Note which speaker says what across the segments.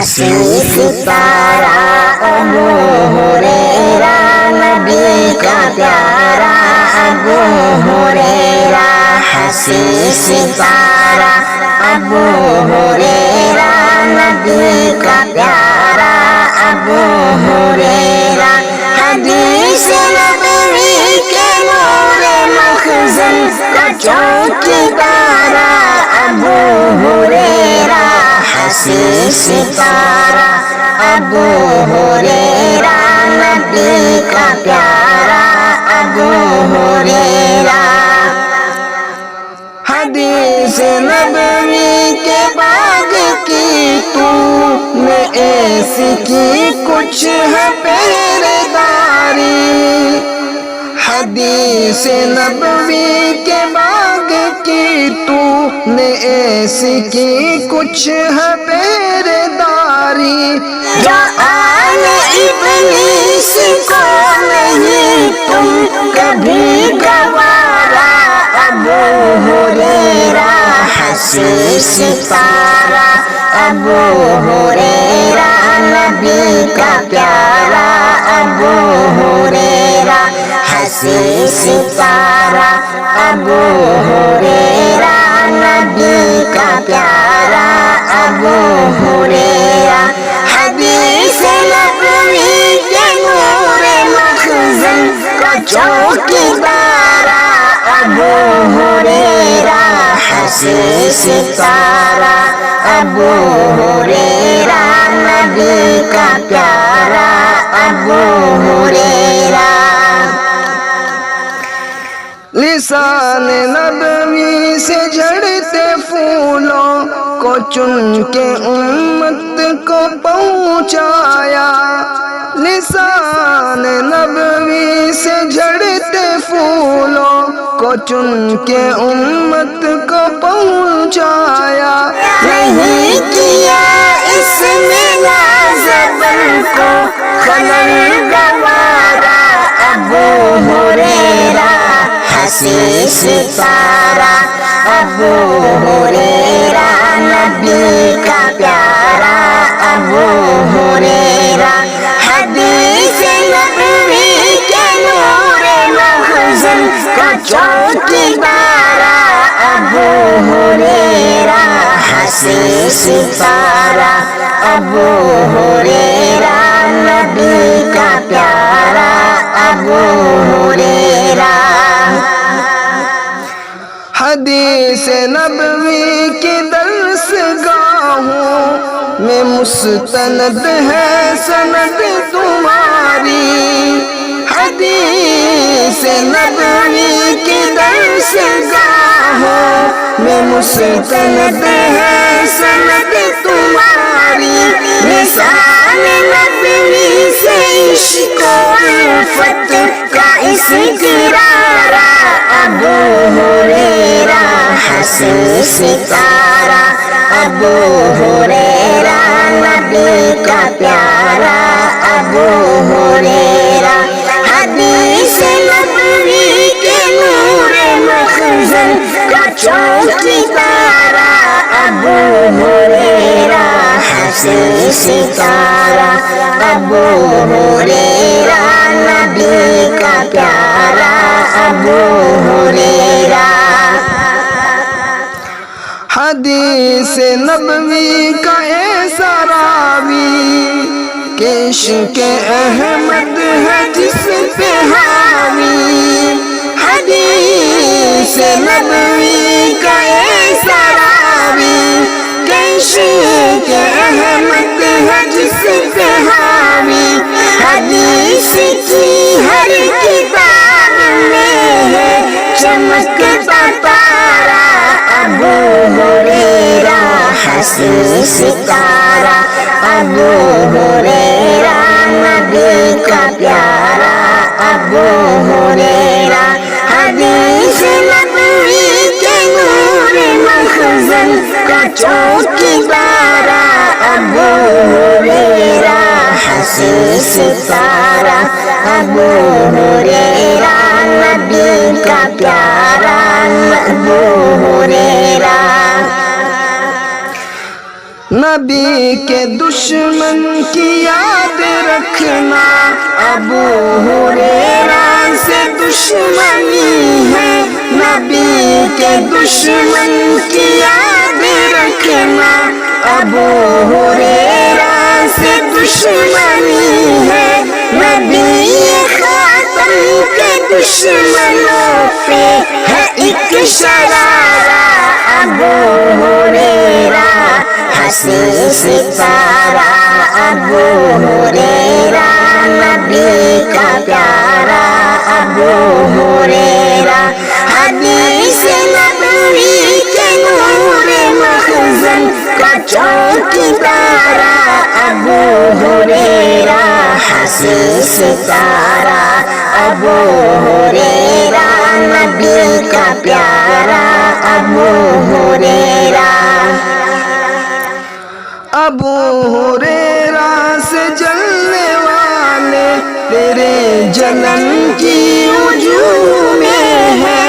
Speaker 1: हसी सितारा अबू हुरैरा नबी का प्यारा अबू हुरैरा हसी सितारा अबू हुरैरा नबी का प्यारा अबू हुरैरा हदीस नबवी के नूरे मखज़न का चौकीदारा अबू हुरैरा हसी सितारा अबू हुरैरा नबी का प्यारा अबू हुरैरा हदीस नबवी के बाग की तूने ऐसी की कुछ है पहरेदारी हदीस नबवी के बाग की तूने ऐसी की कुछ है पहरेदारी जो आने इब्लीस को नहीं तुम कभी गवारा अबू हुरैरा हसी सितारा अबू हुरैरा नबी का प्यारा अबू हुरैरा हसी सितारा अबू हुरैरा नबी का प्यारा अबू हुरैरा हदीस नबवी के नूरे मखज़न का चौकीदारा अबू हुरैरा हसी सितारा अबू हुरैरा नबी का प्यारा अबू हुरैरा लिसान नबवी से झड़ते फूलों को चुन के उम्मत को पहुंचाया लिसान नबवी से झड़ते फूलों को चुन के उम्मत को पहुंचाया नहीं किया इसमें नाज़बन को खलल गवारा अबू हुरैरा हसी सितारा अबू हुरैरा नबी का प्यारा अबू हुरैरा हदीस नबवी के नूरे मखज़न का चौकीदारा अबू हुरैरा हसी सितारा अबू हुरैरा नबी का प्यारा अबू हुरैरा हदीस नबवी के दर्स गाहों में मुस्तनद है सनद तुम्हारी हदीस नबवी के दर्स गाहों में मुस्तनद है सनद तुम्हारी निशान नबवी से इश्क़ उल्फ़त का इस्तिरारा अबू हुरैरा हसी सितारा अबू हुरैरा नबी का प्यारा अबू हुरैरा हदीस नबवी के नूरे मखज़न का चौकीदारा अबू हुरैरा हसी सितारा अबू हुरैरा नबी का प्यारा अबू हुरैरा हदीस नबवी का ऐसा रावी के इश्क़ अहमद है जिस पे हावी हदीस नबवी का ऐसा रावी के इश्क़ अहमद है जिस पे हावी हदीस की हर किताब में है चमकता तारा अबू हुरैरा हसी सितारा अबू हुरैरा नबी का प्यारा अबू हुरैरा हदीस नबवी के नूरे मखज़न का चौकीदारा अबू हुरैरा हसी सितारा अबू हुरैरा नबी का प्यारा अबू हुरैरा نبی کے دشمن کی یاد رکھنا، ابو ہریرہ سے دشمنی ہے، نبی کے دشمن کی یاد رکھنا، ابو ہریرہ سے دشمنی ہے، نبی خاتم کے دشمنوں پہ ہے ایک شرارہ، ابو ہریرہ حسین ستارہ، ابو ہریرہ نبی کا پیارا، ابو ہریرہ حدیث نبوی کے نور مخزن کا چوکیدار، ابو ہریرہ حسین ستارہ، ابو ہریرہ نبی کا پیارا، ابو ہریرہ۔ ابو ہریرہ سے جلنے والے تیرے جلن کی وجوہ میں ہے،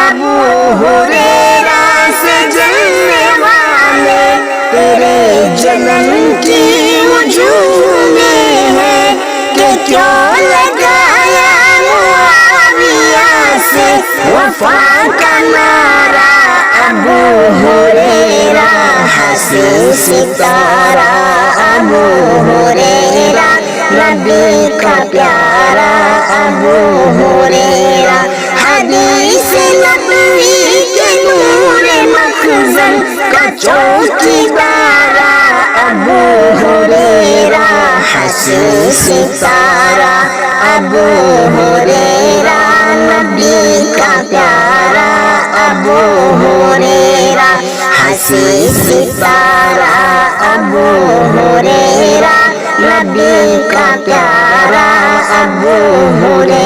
Speaker 1: ابو ہریرہ سے جلنے والے تیرے جلن کی وجوہ میں ہے، کہ کیوں لگایا معاویہ سے وفا کا نعرہ، ابو ہریرہ حسین ستارہ، ابو ہریرہ نبی کا پیارا، ابو ہریرہ حدیث نبوی کے نور مخزن کا چوکیدار، ابو ہریرہ حسین ستارہ، ابو ہریرہ نبی کا پیارا، ابو ہریرہ حسین ستارہ، ابو ہریرہ نبی کا پیارا، ابو ہریرہ۔